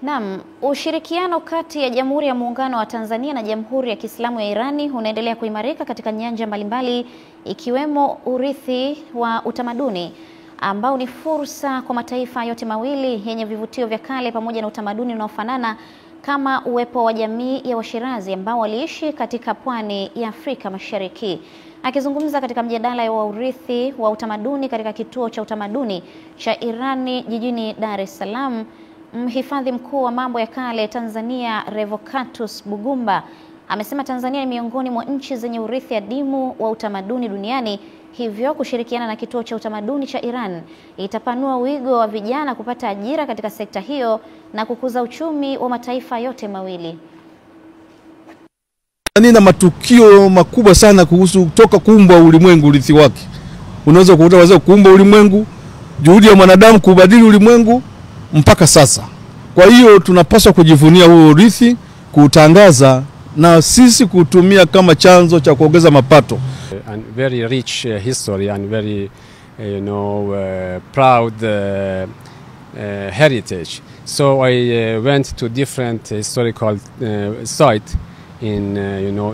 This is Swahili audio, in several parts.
Naam, ushirikiano kati ya Jamhuri ya Muungano wa Tanzania na Jamhuri ya Kiislamu ya Irani unaendelea kuimarika katika nyanja mbalimbali ikiwemo urithi wa utamaduni ambao ni fursa kwa mataifa yote mawili yenye vivutio vya kale pamoja na utamaduni unaofanana kama uwepo wa jamii ya Washirazi ambao waliishi katika pwani ya Afrika Mashariki. Akizungumza katika mjadala wa urithi wa utamaduni katika kituo cha utamaduni cha Irani jijini Dar es Salaam, mhifadhi mkuu wa mambo ya kale Tanzania Revocatus Bugumba amesema Tanzania ni miongoni mwa nchi zenye urithi adimu wa utamaduni duniani, hivyo kushirikiana na kituo cha utamaduni cha Iran itapanua wigo wa vijana kupata ajira katika sekta hiyo na kukuza uchumi wa mataifa yote mawili. Na matukio makubwa sana kuhusu toka kuumbwa ulimwengu, urithi wake. Unaweza kukuta wazee kuumba ulimwengu, juhudi ya mwanadamu kubadili ulimwengu mpaka sasa. Kwa hiyo tunapaswa kujivunia huo urithi, kuutangaza na sisi kutumia kama chanzo cha kuongeza mapato. And very rich history and very proud heritage. So I went to different historical sites in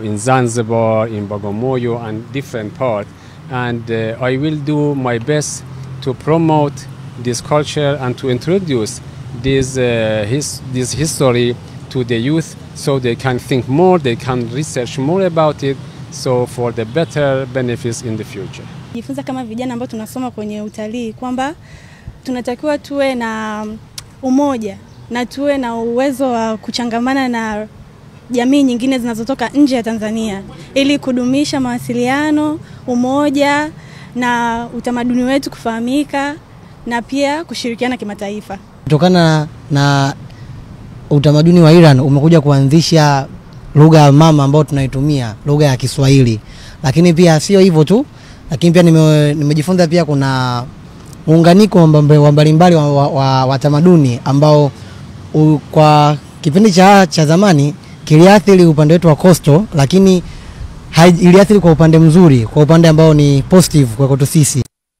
in Zanzibar, in Bagamoyo and different parts, and I will do my best to promote this culture and to introduce this history to the youth so they can think more, they can research more about it, so for the better benefits in the future. Jifunza kama vijana ambao tunasoma kwenye utalii kwamba tunatakiwa tuwe na umoja na tuwe na uwezo wa kuchangamana na jamii nyingine zinazotoka nje ya Tanzania ili kudumisha mawasiliano, umoja na utamaduni wetu kufahamika na pia kushirikiana kimataifa. Kutokana na utamaduni wa Iran umekuja kuanzisha lugha ya mama ambayo tunaitumia, lugha ya Kiswahili. Lakini pia sio hivyo tu, lakini pia nimejifunza pia kuna muunganiko wa mbalimbali wa tamaduni ambao kwa kipindi cha zamani kiliathiri upande wetu wa coastal, lakini iliathiri kwa upande mzuri, kwa upande ambao ni positive kwa kwetu sisi.